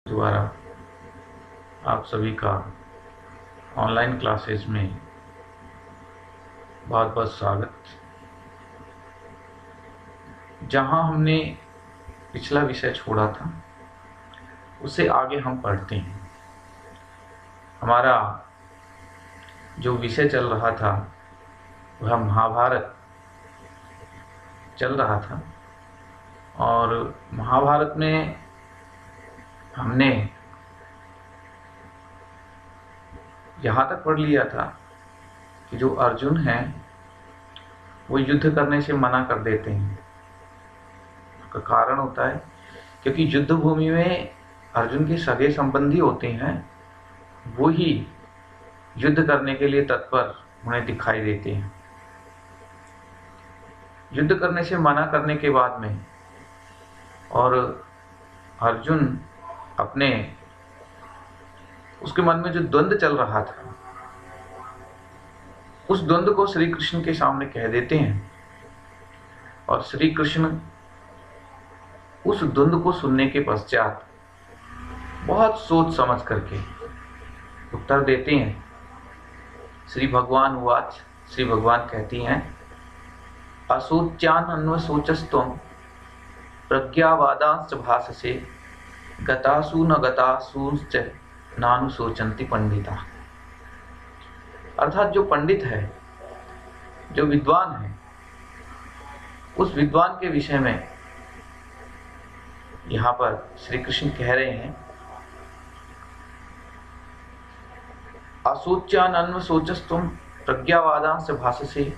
द्वारा आप सभी का ऑनलाइन क्लासेस में बहुत बहुत स्वागत। जहां हमने पिछला विषय छोड़ा था उससे आगे हम पढ़ते हैं। हमारा जो विषय चल रहा था वह महाभारत चल रहा था और महाभारत में हमने यहाँ तक पढ़ लिया था कि जो अर्जुन हैं वो युद्ध करने से मना कर देते हैं। उसका कारण होता है क्योंकि युद्ध भूमि में अर्जुन के सगे संबंधी होते हैं, वो ही युद्ध करने के लिए तत्पर उन्हें दिखाई देते हैं। युद्ध करने से मना करने के बाद में और अर्जुन अपने उसके मन में जो द्वंद्व चल रहा था उस द्वंद्व को श्री कृष्ण के सामने कह देते हैं और श्री कृष्ण उस द्वंद्व को सुनने के पश्चात बहुत सोच समझ करके उत्तर देते हैं। श्री भगवान उवाच, श्री भगवान कहती हैं, असोच्यान अन्वशोचस्त्वं प्रज्ञावादांश्च भाससे गतासु न गतासूंश्च नानुशोचन्ति पंडिता। अर्थात जो पंडित है, जो विद्वान है, उस विद्वान के विषय में यहाँ पर श्री कृष्ण कह रहे हैं, असोच्यान अन्वशोचस्त्वं प्रज्ञावादांश्च भाससे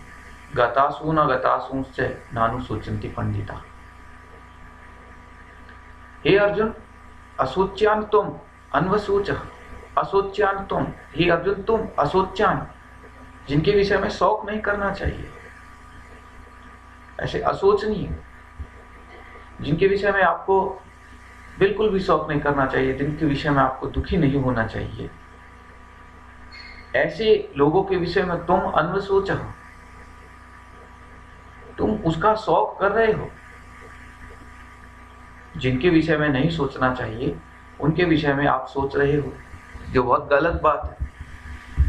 गतासु न गतासूंश्च नानुशोचन्ति पंडिता। हे अर्जुन, असोच्यान तुम अन्वशोच, असोच्यान तुम, हे अर्जुन तुम असोच्यान, जिनके विषय में शौक नहीं करना चाहिए, ऐसे अशोचनीय, जिनके विषय में आपको बिल्कुल भी शौक नहीं करना चाहिए, जिनके विषय में आपको दुखी नहीं होना चाहिए, ऐसे लोगों के विषय में तुम अन्वशोच हो, तुम उसका शौक कर रहे हो। जिनके विषय में नहीं सोचना चाहिए उनके विषय में आप सोच रहे हो, जो बहुत गलत बात है।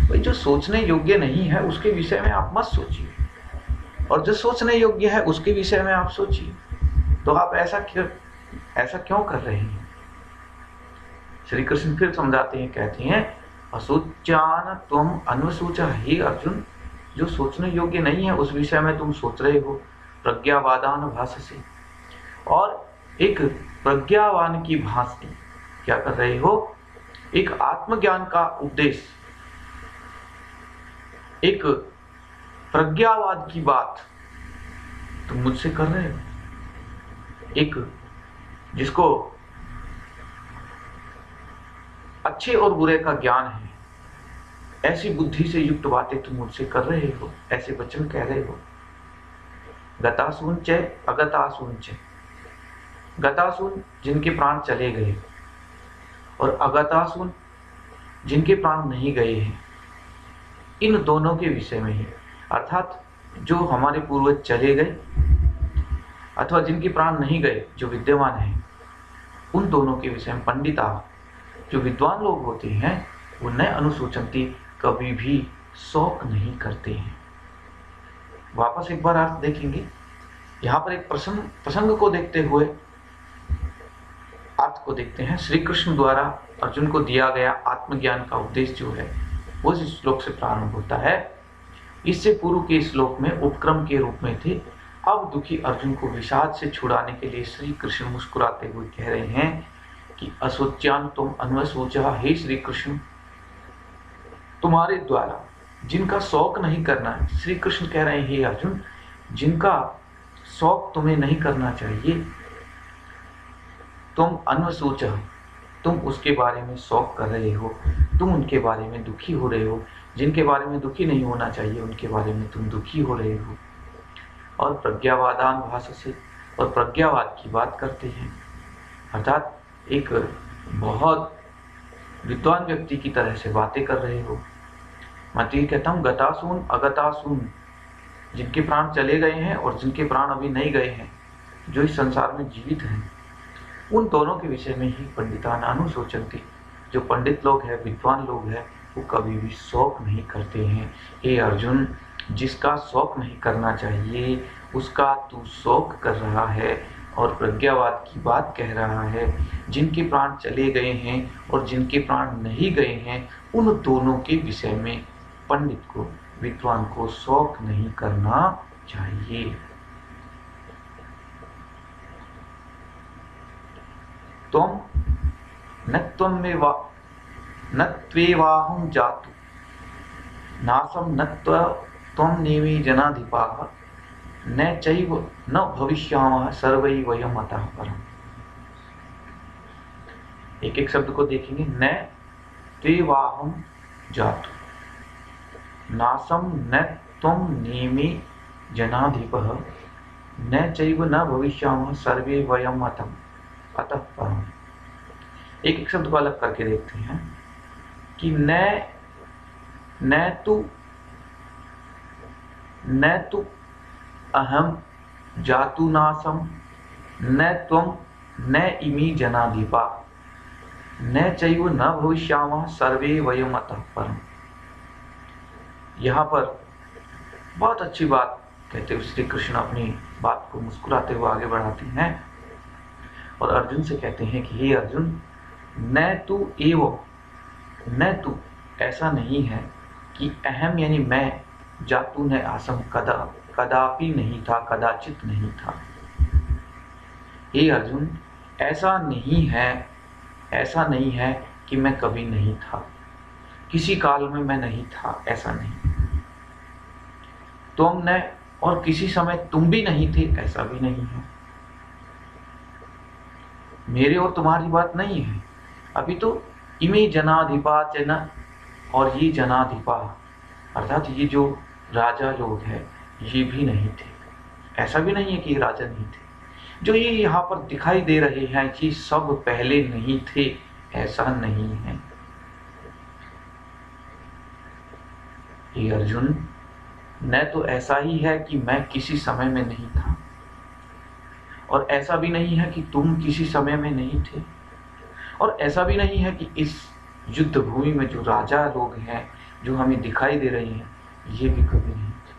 भाई, जो सोचने योग्य नहीं है उसके विषय में आप मत सोचिए, और जो सोचने योग्य है उसके विषय में आप सोचिए। तो आप ऐसा क्यों कर रहे हैं? श्री कृष्ण फिर समझाते हैं, कहते हैं, असोच्यान त्वम अन्वशोच, हे अर्जुन, जो सोचने योग्य नहीं है उस विषय में तुम सोच रहे हो। प्रज्ञावादान भाससे, और एक प्रज्ञावान की भांति क्या कर रहे हो? एक आत्मज्ञान का उपदेश, एक प्रज्ञावाद की बात तुम मुझसे कर रहे हो। एक जिसको अच्छे और बुरे का ज्ञान है, ऐसी बुद्धि से युक्त बातें तुम मुझसे कर रहे हो, ऐसे वचन कह रहे हो। गतासून च अगतासून च, गतासून जिनके प्राण चले गए और अगतासून जिनके प्राण नहीं गए हैं, इन दोनों के विषय में ही, अर्थात जो हमारे पूर्वज चले गए अथवा जिनके प्राण नहीं गए, जो विद्यमान है, उन दोनों के विषय में पंडिता, जो विद्वान लोग होते हैं, वो न अनुशोचन्ति, कभी भी शौक नहीं करते हैं। वापस एक बार अर्थ देखेंगे। यहाँ पर एक प्रसंग को देखते हुए अर्थ को देखते हैं। श्री कृष्ण द्वारा अर्जुन को दिया गया आत्मज्ञान का उपदेश जो है वो इस श्लोक से प्रारंभ होता है। इससे पूर्व के श्लोक में उपक्रम के रूप में थे। अब दुखी अर्जुन को विषाद से छुड़ाने के लिए श्री कृष्ण मुस्कुराते हुए कह रहे हैं कि असोच्यान तुम अन्वशोचा, हे श्री कृष्ण, तुम्हारे द्वारा जिनका शौक नहीं करना है, श्री कृष्ण कह रहे हैं, हे अर्जुन, जिनका शौक तुम्हें नहीं करना चाहिए, तुम अन्वशोच, तुम उसके बारे में शौक कर रहे हो, तुम उनके बारे में दुखी हो रहे हो। जिनके बारे में दुखी नहीं होना चाहिए उनके बारे में तुम दुखी हो रहे हो। और प्रज्ञावादान भाससे, और प्रज्ञावाद की बात करते हैं, अर्थात एक बहुत विद्वान व्यक्ति की तरह से बातें कर रहे हो। मैं तो ये कहता हूँ, गतासून अगतासून, जिनके प्राण चले गए हैं और जिनके प्राण अभी नहीं गए हैं, जो इस संसार में जीवित हैं, उन दोनों के विषय में ही पंडितानानु सोचन्ति, जो पंडित लोग हैं, विद्वान लोग हैं, वो कभी भी शौक नहीं करते हैं। हे अर्जुन, जिसका शौक नहीं करना चाहिए उसका तू शौक कर रहा है और प्रज्ञावाद की बात कह रहा है। जिनके प्राण चले गए हैं और जिनके प्राण नहीं गए हैं, उन दोनों के विषय में पंडित को, विद्वान को शौक नहीं करना चाहिए। त्वं न त्वेवाहं जातु नासं न त्वं नेमि जनाधिपाः न चैव न भविष्यामः सर्वै वयम् अतः परम्। एक एक शब्द को देखेंगे। न त्वेवाहं जातु नासं न त्वं नेमि जनाधिपः न चैव न भविष्यामः सर्वे वयम् अतः परम्। एक एक शब्द को अलग करके देखते हैं कि न तु अहम जातु नासम न त्वं न इमी जनाधिपा न चैव न भविष्यामः सर्वे वयम् अतः परम्। यहाँ पर बहुत अच्छी बात कहते हुए श्री कृष्ण अपनी बात को मुस्कुराते हुए आगे बढ़ाते हैं और अर्जुन से कहते हैं कि हे अर्जुन, न तु एव, न तु ऐसा नहीं है कि अहम यानी मैं, जातु न आसम कदापि नहीं था, कदाचित नहीं था। हे अर्जुन, ऐसा नहीं है कि मैं कभी नहीं था, किसी काल में मैं नहीं था, ऐसा नहीं। तुम न, और किसी समय तुम भी नहीं थे, ऐसा भी नहीं है। मेरे और तुम्हारी बात नहीं है। अभी तो इमे जनाधिपा च न, और ये जनाधिपा अर्थात ये जो राजा लोग हैं ये भी नहीं थे। ऐसा भी नहीं है कि ये राजा नहीं थे। जो ये यहाँ पर दिखाई दे रहे हैं कि सब पहले नहीं थे, ऐसा नहीं है। ये अर्जुन, न तो ऐसा ही है कि मैं किसी समय में नहीं था और ऐसा भी नहीं है कि तुम किसी समय में नहीं थे और ऐसा भी नहीं है कि इस युद्ध भूमि में जो राजा लोग हैं जो हमें दिखाई दे रहे हैं ये भी कभी नहीं थे।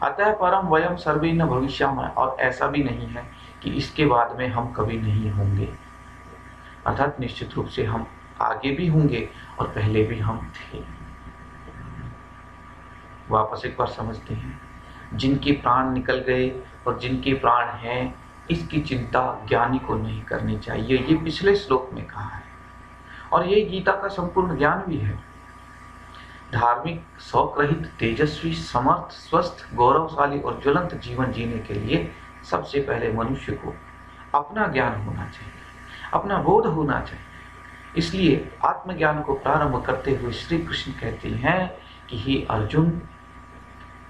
अतः परम वयम सर्वे न भविष्यामः, और ऐसा भी नहीं है कि इसके बाद में हम कभी नहीं होंगे। अर्थात निश्चित रूप से हम आगे भी होंगे और पहले भी हम थे। वापस एक बार समझते हैं। जिनके प्राण निकल गए और जिनके प्राण हैं, इसकी चिंता ज्ञानी को नहीं करनी चाहिए। ये पिछले श्लोक में कहा है और ये गीता का संपूर्ण ज्ञान भी है। धार्मिक, शौक रहित, तेजस्वी, समर्थ, स्वस्थ, गौरवशाली और ज्वलंत जीवन जीने के लिए सबसे पहले मनुष्य को अपना ज्ञान होना चाहिए, अपना बोध होना चाहिए। इसलिए आत्मज्ञान को प्रारंभ करते हुए श्री कृष्ण कहते हैं कि हे अर्जुन,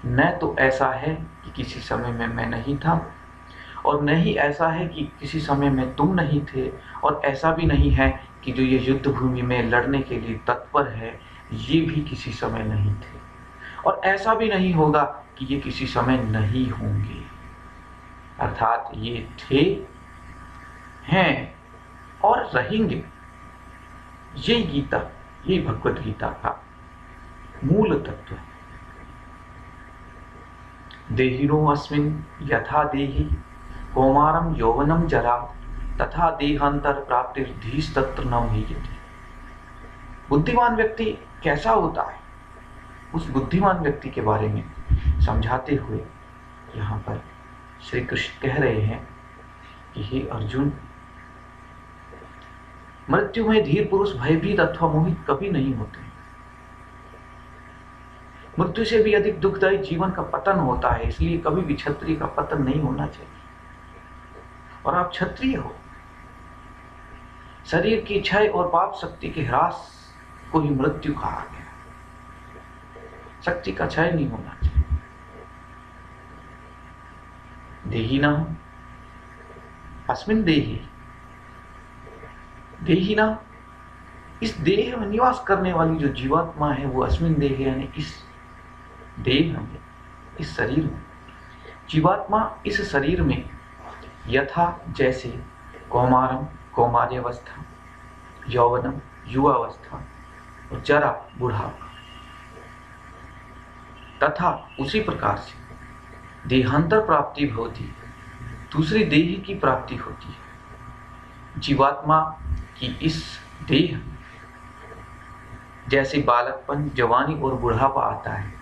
न तो ऐसा है कि किसी समय में मैं नहीं था और न ही ऐसा है कि किसी समय में तुम नहीं थे और ऐसा भी नहीं है कि जो ये युद्ध भूमि में लड़ने के लिए तत्पर है ये भी किसी समय नहीं थे और ऐसा भी नहीं होगा कि ये किसी समय नहीं होंगे। अर्थात ये थे, हैं और रहेंगे। ये गीता, ये भगवत गीता का मूल तत्व है। देहिनो अस्मिन् यथा देहि कौमारम यौवनम जरा तथा देहांतर प्राप्तिर्धीस्तत्र न विद्यते। बुद्धिमान व्यक्ति कैसा होता है, उस बुद्धिमान व्यक्ति के बारे में समझाते हुए यहाँ पर श्री कृष्ण कह रहे हैं कि हे अर्जुन, मृत्यु में धीर पुरुष भयभीत अथवा मोहित कभी नहीं होते। मृत्यु से भी अधिक दुखदायी जीवन का पतन होता है, इसलिए कभी भी क्षत्रिय का पतन नहीं होना चाहिए। और आप क्षत्रिय हो। शरीर की क्षय और पाप शक्ति के ह्रास को ही मृत्यु कहा गया। शक्ति का क्षय नहीं होना चाहिए। देहिना अस्मिन् देहि, देहिना इस देह में निवास करने वाली जो जीवात्मा है वो अस्मिन् देहि यानी इस देह में, इस शरीर में। जीवात्मा इस शरीर में यथा जैसे कौमारम कौमार्यावस्था, यौवनम युवावस्था और जरा बुढ़ापा, तथा उसी प्रकार से देहांतर प्राप्ति भवती, दूसरी देह की प्राप्ति होती है। जीवात्मा की इस देह जैसे बालकपन, जवानी और बुढ़ापा आता है,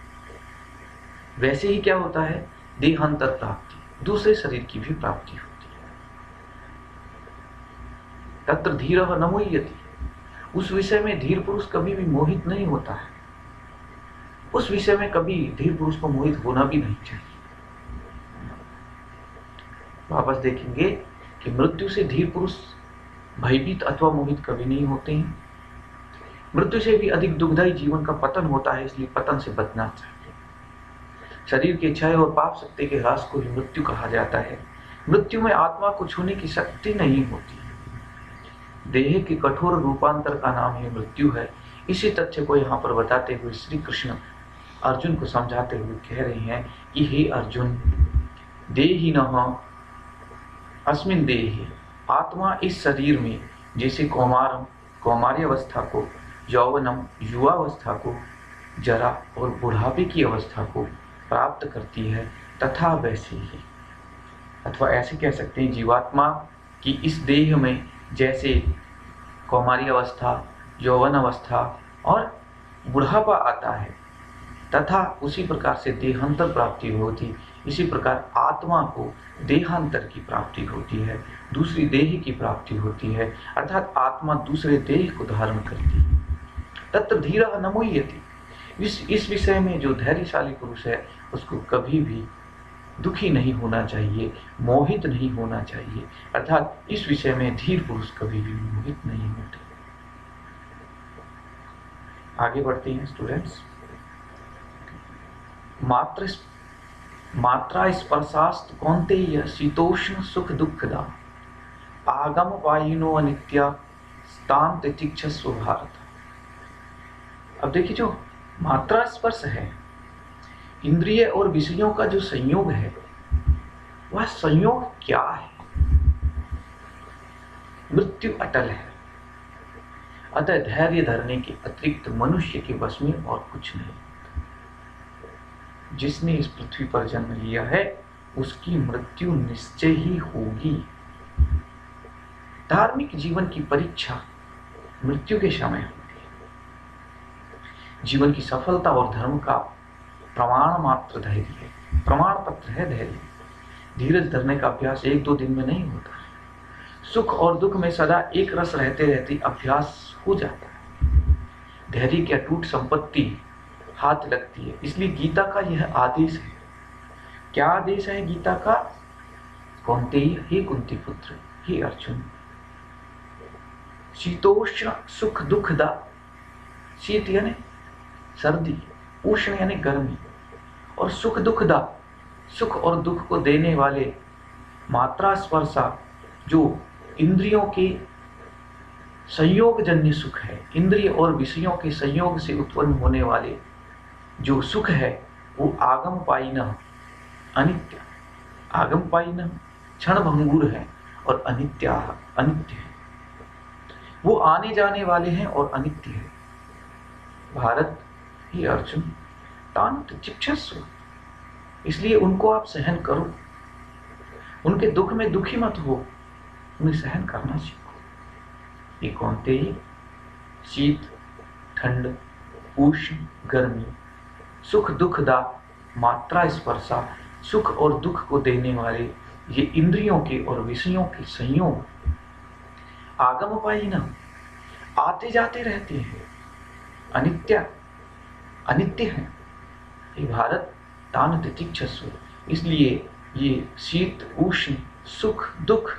वैसे ही क्या होता है, देहांतर प्राप्ति, दूसरे शरीर की भी प्राप्ति होती है। तत्र धीरः न मुह्यति, उस विषय में धीर पुरुष कभी भी मोहित नहीं होता है। उस विषय में कभी धीर पुरुष को मोहित होना भी नहीं चाहिए। वापस देखेंगे कि मृत्यु से धीर पुरुष भयभीत अथवा मोहित कभी नहीं होते हैं। मृत्यु से भी अधिक दुखदायी जीवन का पतन होता है, इसलिए पतन से बचना चाहिए। शरीर के क्षय और पाप शक्ति के ह्रास को ही मृत्यु कहा जाता है। मृत्यु में आत्मा को छूने की शक्ति नहीं होती। देह के कठोर रूपांतर का नाम ही मृत्यु है। इसी तथ्य को यहाँ पर बताते हुए श्री कृष्ण अर्जुन को समझाते हुए कह रहे हैं कि हे अर्जुन, देहिनः अस्मिन् देहे, आत्मा इस शरीर में जैसे कौमारम कौमार्यावस्था को, यौवनम युवावस्था को, जरा और बुढ़ापे की अवस्था को प्राप्त करती है, तथा वैसे ही, अथवा ऐसे कह सकते हैं, जीवात्मा की इस देह में जैसे कौमारी अवस्था, यौवन अवस्था और बुढ़ापा आता है, तथा उसी प्रकार से देहांतर प्राप्ति होती, इसी प्रकार आत्मा को देहांतर की प्राप्ति होती है, दूसरी देह की प्राप्ति होती है, अर्थात आत्मा दूसरे देह को धारण करती है। तत्र धीरः न मुह्यति, इस विषय में जो धैर्यशाली पुरुष है उसको कभी भी दुखी नहीं होना चाहिए, मोहित नहीं होना चाहिए, अर्थात इस विषय में धीर पुरुष कभी भी मोहित नहीं होते। आगे बढ़ते हैं स्टूडेंट्स। मात्रा स्पर्शास्त कौन्तेय शीतोष्ण सुख दुखदा, आगम वायिनो अनित्या स्तान तितिक्षस्व भारत। अब देखिए, जो मात्रा स्पर्श है, इंद्रिय और विषयों का जो संयोग है, वह संयोग क्या है? मृत्यु अटल है, अतः धैर्य धरने के अतिरिक्त मनुष्य के वश में और कुछ नहीं। जिसने इस पृथ्वी पर जन्म लिया है उसकी मृत्यु निश्चय ही होगी। धार्मिक जीवन की परीक्षा मृत्यु के समय होती है। जीवन की सफलता और धर्म का प्रमाण मात्र धैर्य है, प्रमाण पत्र है धैर्य। धीरज धरने का अभ्यास 1-2 दिन में नहीं होता है। सुख और दुख में सदा एक रस रहते रहते अभ्यास हो जाता है। धैर्य की अटूट संपत्ति हाथ लगती है। इसलिए गीता का यह आदेश है। क्या आदेश है गीता का? कौन्तेय, हे कुंती पुत्र, हे अर्जुन, शीतोष्ण सुख दुखदा, शीत यानी सर्दी, उष्ण यानी गर्मी, और सुख दुखदा, सुख और दुख को देने वाले मात्रा स्पर्शा, जो इंद्रियों के संयोग जन्य सुख है, इंद्रिय और विषयों के संयोग से उत्पन्न होने वाले जो सुख है, वो आगम पायिन अनित्य, आगम पायिन क्षण भंगुर है और अनित्य है। वो आने जाने वाले हैं और अनित्य है। भारत, ही अर्जुन, तान तितिक्षस्व, इसलिए उनको आप सहन करो। उनके दुख में दुखी मत हो, उन्हें सहन करना सीखो। ये कौन्तेय, शीत, ठंड, उष्ण, गर्मी, सुख दुखदा, मात्रा स्पर्शा, सुख और दुख को देने वाले ये इंद्रियों के और विषयों के संयोग आगम पायिन, आते जाते रहते हैं, अनित्य है। ये भारत, तान तितिक्षस्व, इसलिए ये शीत, उष्ण, सुख, दुख,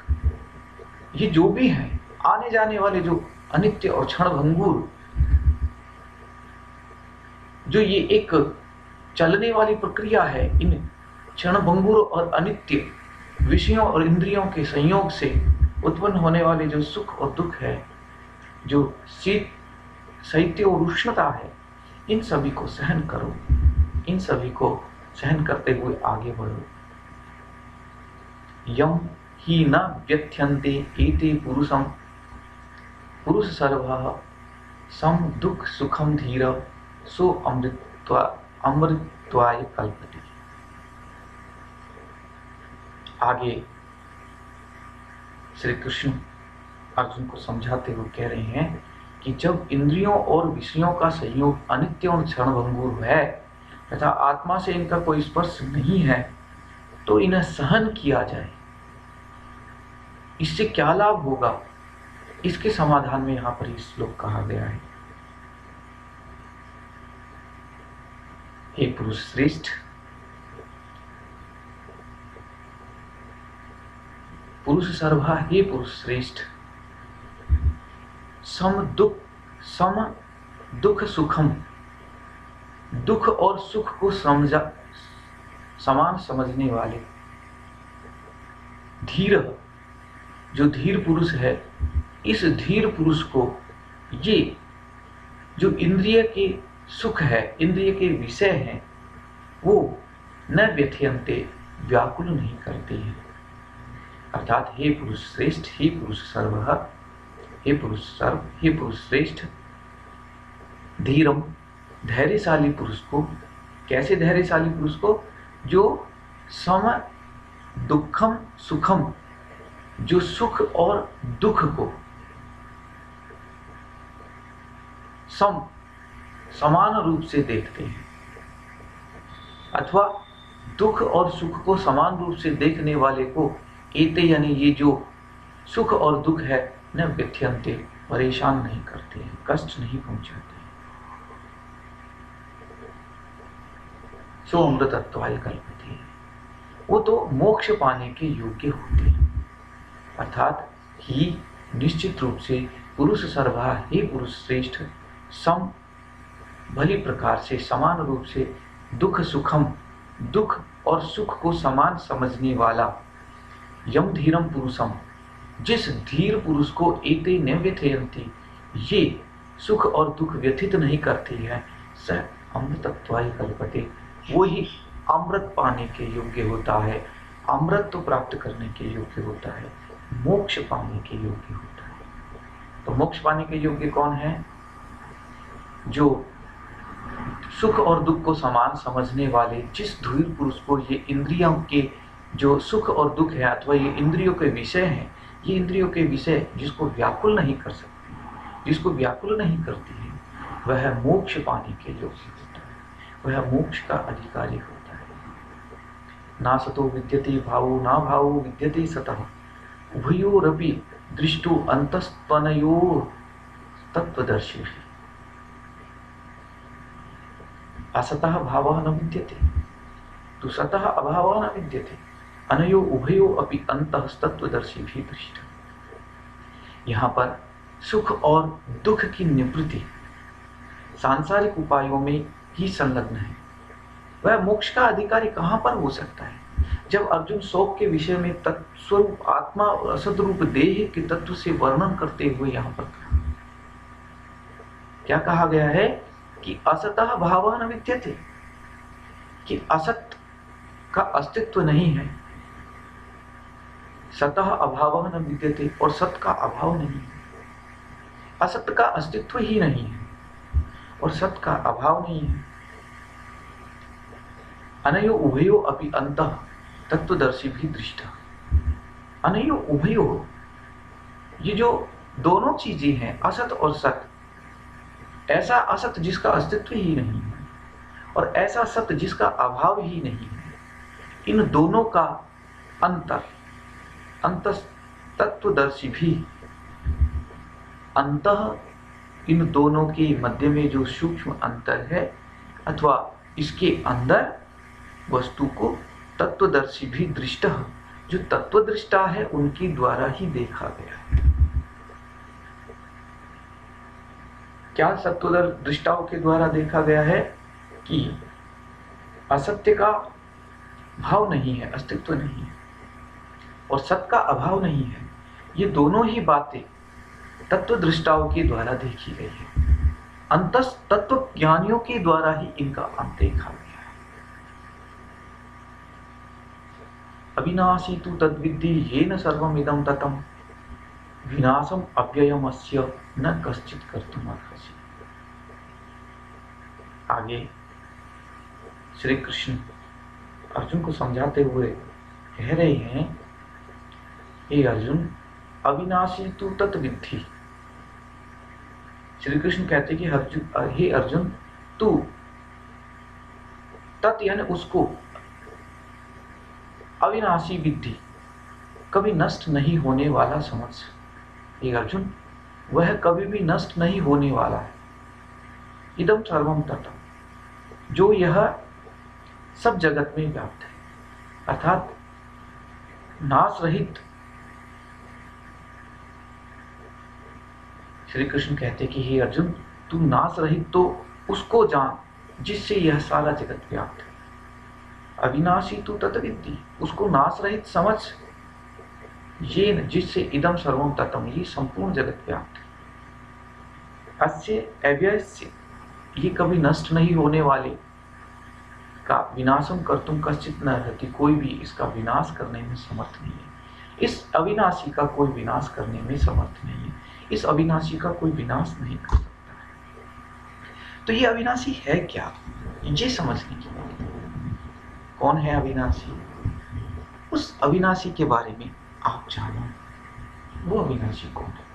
ये जो भी है आने जाने वाले जो अनित्य और क्षणभंगुर, जो ये एक चलने वाली प्रक्रिया है, इन क्षणभंगुर और अनित्य विषयों और इंद्रियों के संयोग से उत्पन्न होने वाले जो सुख और दुख है, जो शीत, शैत्य और उष्णता है, इन सभी को सहन करो। इन सभी को सहन करते हुए आगे बढ़ो। यम ही न व्यथ्यन्ते एते पुरुषम पुरुष सर्वः सम दुख सुखम धीर सो अमृतत्वाय कल्पते। आगे श्री कृष्ण अर्जुन को समझाते हुए कह रहे हैं कि जब इंद्रियों और विषयों का संयोग अनित्य और क्षणभंगुर है तथा आत्मा से इनका कोई स्पर्श नहीं है तो इन्हें सहन किया जाए, इससे क्या लाभ होगा, इसके समाधान में यहां पर इस श्लोक कहा गया है। हे पुरुष श्रेष्ठ, पुरुष सर्वा, हे पुरुष श्रेष्ठ, सम दुख सुखम, दुख और सुख को समान समझने वाले, धीर, जो धीर पुरुष है, इस धीर पुरुष को ये जो इंद्रिय के सुख है, इंद्रिय के विषय हैं, वो न व्यथयन्ते, व्याकुल नहीं करते हैं। अर्थात हे पुरुष श्रेष्ठ, हे पुरुष सर्व, हे पुरुष सर्व, हे पुरुष श्रेष्ठ, धीरम, धैर्यशाली पुरुष को। कैसे धैर्यशाली पुरुष को? जो सम दुखम सुखम, जो सुख और दुख को समान रूप से देखते हैं, अथवा दुख और सुख को समान रूप से देखने वाले को एते, यानी ये जो सुख और दुख है, न व्यथयन्ते, परेशान नहीं करते हैं, कष्ट नहीं पहुंचाते हैं। सो अमृतत्वाय कल्पते, वो तो मोक्ष पाने के योग्य होते हैं। अर्थात ही निश्चित रूप से पुरुष सर्वा, ही पुरुष श्रेष्ठ, सम, भली प्रकार से, समान रूप से, दुख सुखम, दुख और सुख को समान समझने वाला, यम धीरम पुरुषम, जिस धीर पुरुष को एते न व्यथयन्ति, ये सुख और दुख व्यथित नहीं करती है, स अमृतत्वाय कल्पते, वो ही अमृत पाने के योग्य होता है, अमृत तो प्राप्त करने के योग्य होता है, मोक्ष पाने के योग्य होता है। तो मोक्ष पाने के योग्य कौन है? जो सुख और दुख को समान समझने वाले, जिस धीर पुरुष को ये इंद्रियों के जो सुख और दुख है, अथवा ये इंद्रियों के विषय हैं, ये इंद्रियों के विषय जिसको व्याकुल नहीं कर सकती, जिसको व्याकुल नहीं करती है, वह मोक्ष पाने के योग्य होता है, वह मोक्ष का अधिकारी होता है। ना सतो विद्यते भावो ना भावो विद्यते सतः, उभयोरपि दृष्टो अंतस्तनयोः तत्त्वदर्शी। असतः भावः न विद्यते, तो सतः अभावः न विद्यते, अनयो उभयो अपि अंतस्तत्वदर्शी भी दृष्ट। यहाँ पर सुख और दुख की निवृत्ति सांसारिक उपायों में ही संलग्न है। वह मोक्ष का अधिकारी कहाँ पर हो सकता है? जब अर्जुन शोक के विषय में तत्स्वरूप आत्मा और असत रूप देह के तत्व से वर्णन करते हुए यहाँ पर क्या कहा गया है कि असतः भावः न विद्यते, कि असत का अस्तित्व नहीं है, सतः अभावः न विद्यते, और सत का अभाव नहीं है, असत का अस्तित्व ही नहीं है और सत का अभाव नहीं है। अनयो उभयो अपि अंतः तत्वदर्शी भी दृष्टा। अनयो उभयो, ये जो दोनों चीजें हैं, असत और सत, ऐसा असत जिसका अस्तित्व ही नहीं है और ऐसा सत जिसका अभाव ही नहीं है, इन दोनों का अंतर, अंतः तत्वदर्शी भी, अंतः, इन दोनों के मध्य में जो सूक्ष्म अंतर है अथवा इसके अंदर वस्तु को तत्वदर्शी भी दृष्ट, जो तत्वदृष्टा है उनके द्वारा ही देखा गया है। क्या तत्वदृष्टाओं के द्वारा देखा गया है कि असत्य का भाव नहीं है, अस्तित्व नहीं है, और सत्य का अभाव नहीं है। ये दोनों ही बातें तत्वदृष्टाओं के द्वारा देखी गई है। अंतस तत्व ज्ञानियों के द्वारा ही इनका अंत देखा गया है। अविनाशी तु तद्विद्धि येन सर्वमिदं ततं विनाशम अव्ययमस्य न कश्चित् कर्तुमर्हसि। आगे श्री कृष्ण अर्जुन को समझाते हुए कह रहे हैं, हे अर्जुन, अविनाशी तु तत्विद्धि। श्री कृष्ण कहते कि हे अर्जुन, तू तत् यानी उसको, अविनाशी विद्धि कभी नष्ट नहीं होने वाला समझ। हे अर्जुन, वह कभी भी नष्ट नहीं होने वाला है। इदम सर्वम ततम, जो यह सब जगत में व्याप्त है, अर्थात नाश रहित। श्री कृष्ण कहते कि हे अर्जुन, तू नाश रहित तो उसको जान जिससे यह सारा जगत व्याप्त है। अविनाशी तू तत्विद्धि, उसको नाश रहित समझ। ये जिससे इदम सर्वम ततम, ये संपूर्ण जगत व्याप्त है। अस्य अव्ययस्य, ये कभी नष्ट नहीं होने वाले का विनाशम कर्तुम कश्चित् न अर्हति, कोई भी इसका विनाश करने में समर्थ नहीं है। इस अविनाशी का कोई विनाश करने में समर्थ नहीं है। इस अविनाशी का कोई विनाश नहीं कर सकता है। तो ये अविनाशी है क्या, ये समझने की बात है। कौन है अविनाशी? उस अविनाशी के बारे में आप जानो। वो अविनाशी कौन है?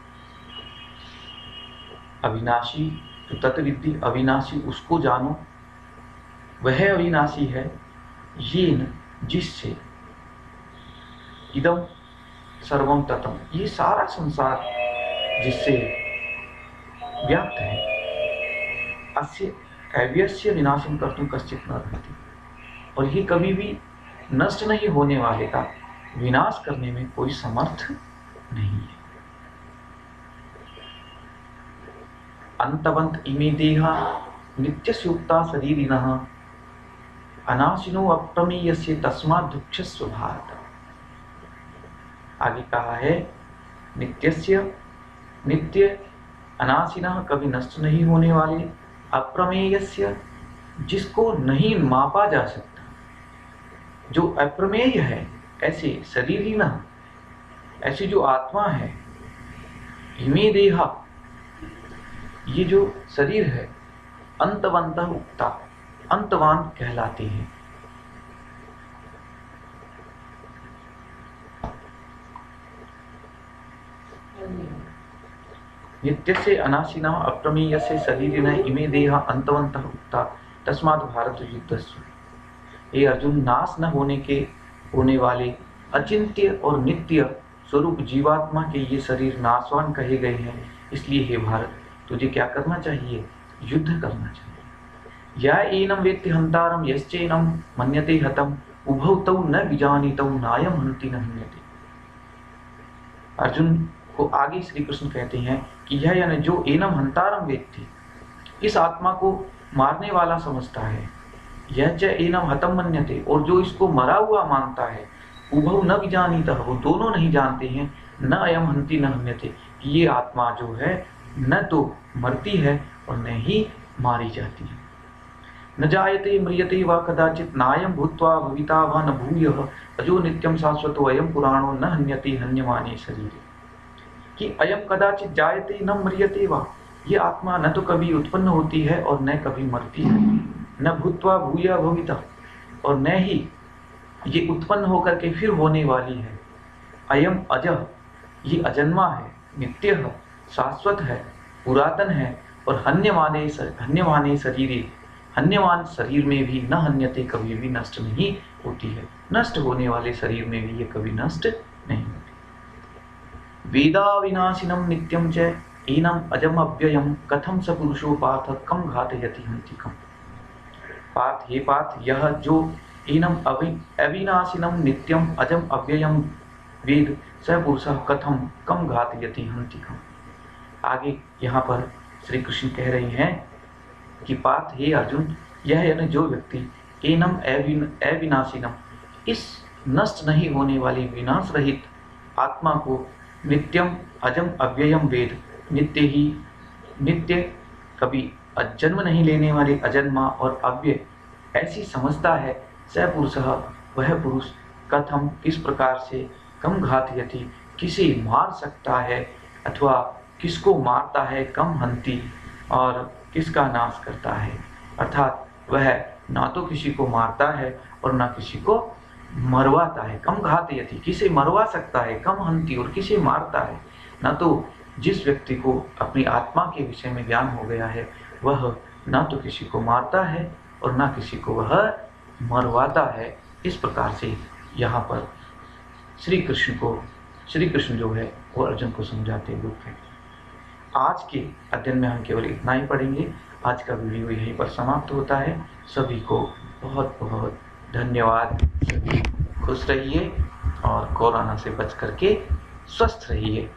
अविनाशी तो तत्विद्धि, अविनाशी उसको जानो, वह अविनाशी है ये जिससे इदम सर्वम ततम, ये सारा संसार जिससे व्याप्त है। अस्य अव्ययस्य विनाशम कर्तुम कश्चित् न अर्हति, और ये कभी भी नष्ट नहीं होने वाले का विनाश करने में कोई समर्थ नहीं है। अंतवंत इमे देहा नित्यस्युक्ता शरीरिणः अनाशिनो अप्रमेयस्य तस्मात् दुःखस्य भारत। आगे कहा है, नित्यस्य, नित्य, अनाशिनः कभी नष्ट नहीं होने वाले, अप्रमेयस्य जिसको नहीं मापा जा सकता, जो अप्रमेय है, ऐसे शरीरिणः, ऐसी जो आत्मा है, इमे देहा, ये जो शरीर है, अंतवंतः उक्ता, अंतवान कहलाते हैं। नित्यस्य अनाशिनः अप्रमेयस्य शरीरिणः इमे देहा अंतवन्तः उक्ता तस्मात् भारत युद्धस्व। ये अर्जुन, नाश न होने वाले अचिंत्य और नित्य स्वरूप जीवात्मा के ये शरीर नाशवान कहे गए हैं। इसलिए हे भारत, तुझे क्या करना चाहिए? युद्ध करना चाहिए। या एनम वेत्ति हंतारम यश्चैनम मन्यते हतम उभौ तौ न विजानीतौ नायम हन्ति न हन्यते। अर्जुन को आगे श्री कृष्ण कहते हैं कि यह यानी जो एनम हंतारम वेत्ति, इस आत्मा को मारने वाला समझता है, यह च एनम हतम मन्यते, और जो इसको मरा हुआ मानता है, उभौ न विजानीतः, वो दोनों नहीं जानते हैं, न अयम हन्ति न हन्यते, ये आत्मा जो है न तो मरती है और न ही मारी जाती है। न जायते म्रियते वा कदाचित् नायं भूत्वा भविता वा न भूयः अजो नित्यं शाश्वतो अयं पुराणो न हन्यते हन्यमाने शरीरे। कि अयम कदाचित् जायते न म्रियते वा, ये आत्मा न तो कभी उत्पन्न होती है और न कभी मरती है, न भूत्वा भूया भविता, और न ही ये उत्पन्न होकर के फिर होने वाली है। अयम अजः, ये अजन्मा है, नित्य है, शाश्वत है, पुरातन है, और हन्यमाने शरीरे, हन्यमान शरीर में भी न हन्यते, कभी भी नष्ट नहीं होती है। नष्ट होने वाले शरीर में भी ये कभी नष्ट नहीं होती। वेदा विनाशिनम नित्यम च एनम अजम अव्ययम कथम स पुरुषो पार्थ कम घातयति हन्तिकम। पार्थ, हे पार्थ, यह जो एनम अविनाशिनम नित्यम अजम अव्ययम वेद स पुरुषः कथम कम घातयति हन्तिकम। आगे यहाँ पर श्री कृष्ण कह रहे हैं कि पार्थ, हे अर्जुन, यह यानी जो व्यक्ति एनम अविनाशिनम, इस नष्ट नहीं होने वाली विनाश रहित आत्मा को नित्यम अजम अव्ययम वेद, नित्य ही नित्य, कभी जन्म नहीं लेने वाले अजन्मा और अव्यय ऐसी समझता है, स पुरुषः, वह पुरुष, कथम किस प्रकार से, कम घातयति किसे मार सकता है, अथवा किसको मारता है, कम हंति और किसका नाश करता है। अर्थात वह ना तो किसी को मारता है और ना किसी को मरवाता है। कम घातयति किसे मरवा सकता है, कम हंति और किसे मारता है। ना तो जिस व्यक्ति को अपनी आत्मा के विषय में ज्ञान हो गया है वह ना तो किसी को मारता है और ना किसी को वह मरवाता है। इस प्रकार से यहाँ पर श्री कृष्ण जो है वो अर्जुन को समझाते हुए हैं। आज के अध्ययन में हम केवल इतना ही पढ़ेंगे। आज का वीडियो यहीं पर समाप्त होता है। सभी को बहुत बहुत धन्यवाद। सभी खुश रहिए और कोरोना से बच करके स्वस्थ रहिए।